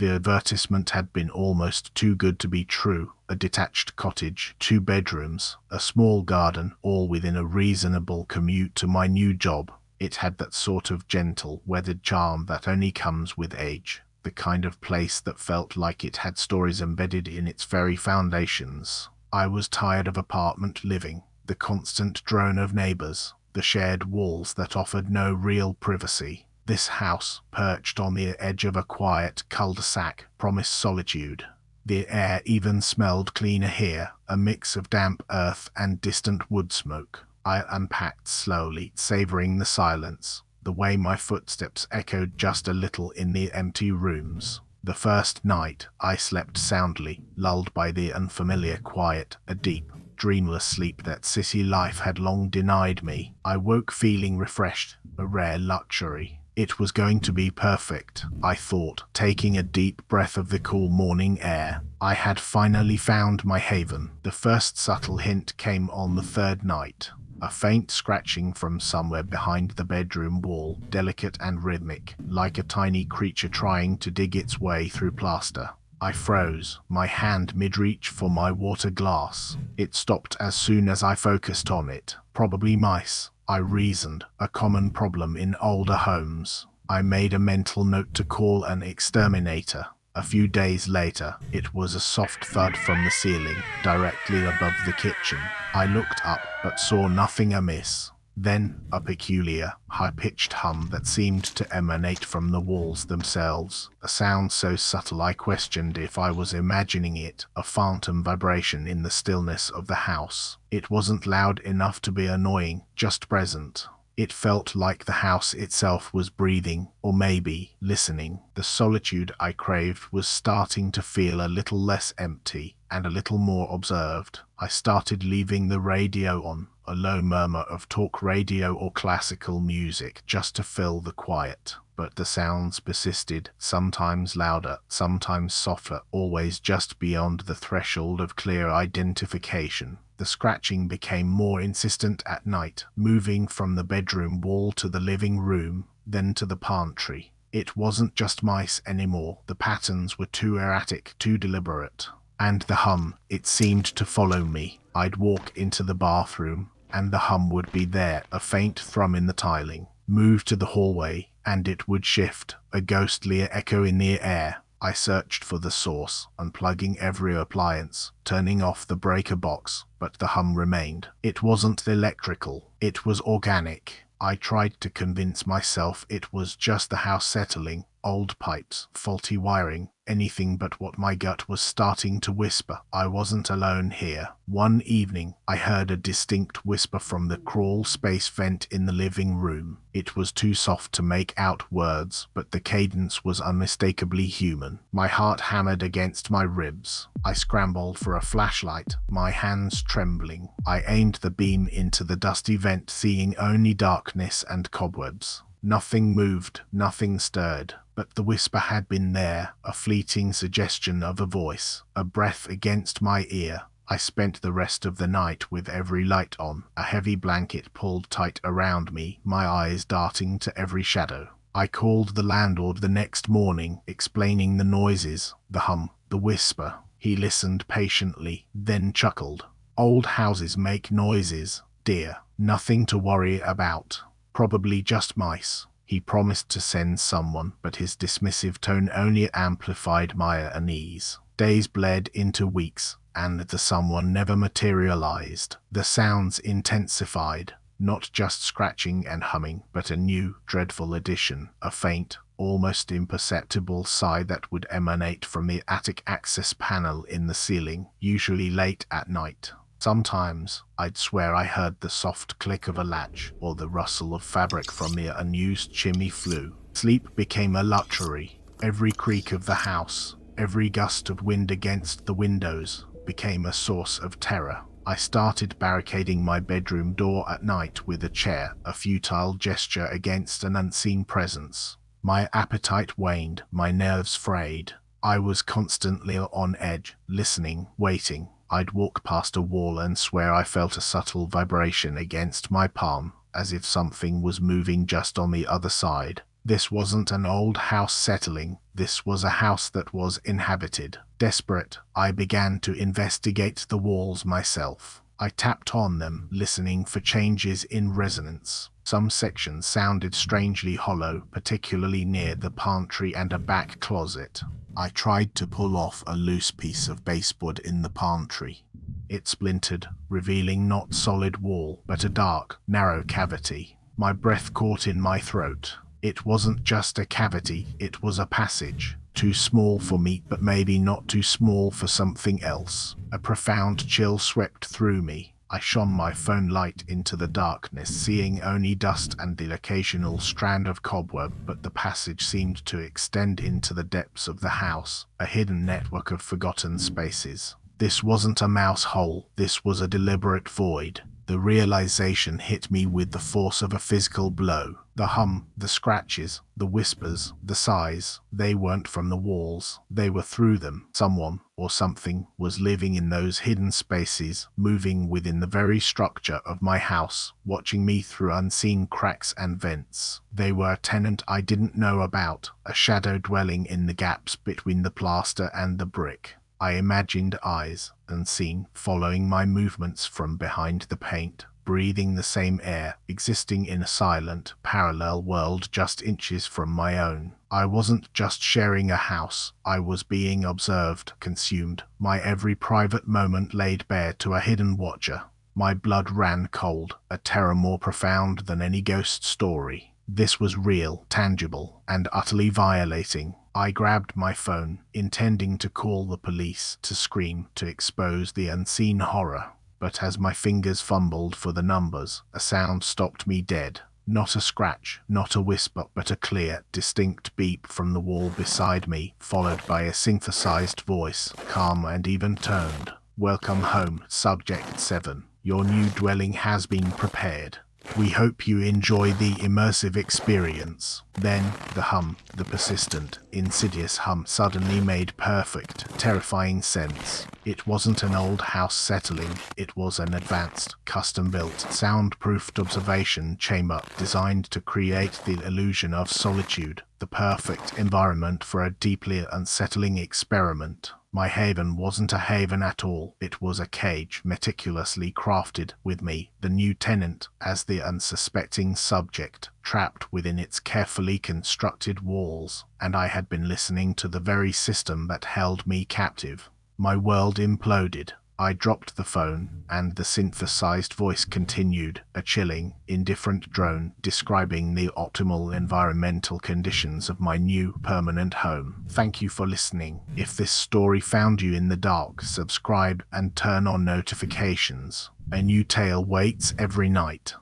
The advertisement had been almost too good to be true. A detached cottage, 2 bedrooms, a small garden, all within a reasonable commute to my new job. It had that sort of gentle, weathered charm that only comes with age. The kind of place that felt like it had stories embedded in its very foundations. I was tired of apartment living, the constant drone of neighbors, the shared walls that offered no real privacy. This house, perched on the edge of a quiet cul-de-sac, promised solitude. The air even smelled cleaner here, a mix of damp earth and distant wood smoke. I unpacked slowly, savoring the silence, the way my footsteps echoed just a little in the empty rooms. The first night, I slept soundly, lulled by the unfamiliar quiet, a deep, dreamless sleep that city life had long denied me. I woke feeling refreshed, a rare luxury. It was going to be perfect, I thought, taking a deep breath of the cool morning air. I had finally found my haven. The first subtle hint came on the 3rd night. A faint scratching from somewhere behind the bedroom wall, delicate and rhythmic, like a tiny creature trying to dig its way through plaster. I froze, my hand mid-reach for my water glass. It stopped as soon as I focused on it. Probably mice, I reasoned, a common problem in older homes. I made a mental note to call an exterminator. A few days later, it was a soft thud from the ceiling, directly above the kitchen. I looked up, but saw nothing amiss. Then, a peculiar, high-pitched hum that seemed to emanate from the walls themselves, a sound so subtle I questioned if I was imagining it, a phantom vibration in the stillness of the house. It wasn't loud enough to be annoying, just present. It felt like the house itself was breathing, or maybe listening. The solitude I craved was starting to feel a little less empty, and a little more observed. I started leaving the radio on, a low murmur of talk radio or classical music, just to fill the quiet. But the sounds persisted, sometimes louder, sometimes softer, always just beyond the threshold of clear identification. The scratching became more insistent at night, moving from the bedroom wall to the living room, then to the pantry. It wasn't just mice anymore. The patterns were too erratic, too deliberate. And the hum, it seemed to follow me. I'd walk into the bathroom, and the hum would be there, a faint thrum in the tiling. Move to the hallway, and it would shift, a ghostly echo in the air. I searched for the source, unplugging every appliance, turning off the breaker box, but the hum remained. It wasn't electrical, it was organic. I tried to convince myself it was just the house settling, old pipes, faulty wiring, anything but what my gut was starting to whisper. I wasn't alone here. One evening, I heard a distinct whisper from the crawl space vent in the living room. It was too soft to make out words, but the cadence was unmistakably human. My heart hammered against my ribs. I scrambled for a flashlight, my hands trembling. I aimed the beam into the dusty vent, seeing only darkness and cobwebs. Nothing moved, nothing stirred, but the whisper had been there, a fleeting suggestion of a voice, a breath against my ear. I spent the rest of the night with every light on, a heavy blanket pulled tight around me, my eyes darting to every shadow. I called the landlord the next morning, explaining the noises, the hum, the whisper. He listened patiently, then chuckled. "Old houses make noises, dear. Nothing to worry about. Probably just mice." He promised to send someone, but his dismissive tone only amplified my unease. Days bled into weeks, and the someone never materialized. The sounds intensified, not just scratching and humming, but a new, dreadful addition, a faint, almost imperceptible sigh that would emanate from the attic access panel in the ceiling, usually late at night. Sometimes, I'd swear I heard the soft click of a latch or the rustle of fabric from the unused chimney flue. Sleep became a luxury. Every creak of the house, every gust of wind against the windows, became a source of terror. I started barricading my bedroom door at night with a chair, a futile gesture against an unseen presence. My appetite waned, my nerves frayed. I was constantly on edge, listening, waiting. I'd walk past a wall and swear I felt a subtle vibration against my palm, as if something was moving just on the other side. This wasn't an old house settling, this was a house that was inhabited. Desperate, I began to investigate the walls myself. I tapped on them, listening for changes in resonance. Some sections sounded strangely hollow, particularly near the pantry and a back closet. I tried to pull off a loose piece of baseboard in the pantry. It splintered, revealing not solid wall, but a dark, narrow cavity. My breath caught in my throat. It wasn't just a cavity, it was a passage. Too small for me, but maybe not too small for something else. A profound chill swept through me. I shone my phone light into the darkness, seeing only dust and the occasional strand of cobweb, but the passage seemed to extend into the depths of the house, a hidden network of forgotten spaces. This wasn't a mouse hole, this was a deliberate void. The realization hit me with the force of a physical blow. The hum, the scratches, the whispers, the sighs, they weren't from the walls, they were through them. Someone, or something, was living in those hidden spaces, moving within the very structure of my house, watching me through unseen cracks and vents. They were a tenant I didn't know about, a shadow dwelling in the gaps between the plaster and the brick. I imagined eyes, unseen, following my movements from behind the paint, breathing the same air, existing in a silent, parallel world just inches from my own. I wasn't just sharing a house, I was being observed, consumed, my every private moment laid bare to a hidden watcher. My blood ran cold, a terror more profound than any ghost story. This was real, tangible, and utterly violating. I grabbed my phone, intending to call the police, to scream, to expose the unseen horror. But as my fingers fumbled for the numbers, a sound stopped me dead. Not a scratch, not a whisper, but a clear, distinct beep from the wall beside me, followed by a synthesized voice, calm and even-toned. "Welcome home, Subject 7. Your new dwelling has been prepared. We hope you enjoy the immersive experience." Then, the hum, the persistent, insidious hum suddenly made perfect, terrifying sense. It wasn't an old house settling, it was an advanced, custom-built, soundproofed observation chamber designed to create the illusion of solitude, the perfect environment for a deeply unsettling experiment. My haven wasn't a haven at all, it was a cage meticulously crafted, with me, the new tenant, as the unsuspecting subject, trapped within its carefully constructed walls, and I had been listening to the very system that held me captive. My world imploded. I dropped the phone, and the synthesized voice continued, a chilling, indifferent drone describing the optimal environmental conditions of my new permanent home. Thank you for listening. If this story found you in the dark, subscribe and turn on notifications. A new tale waits every night.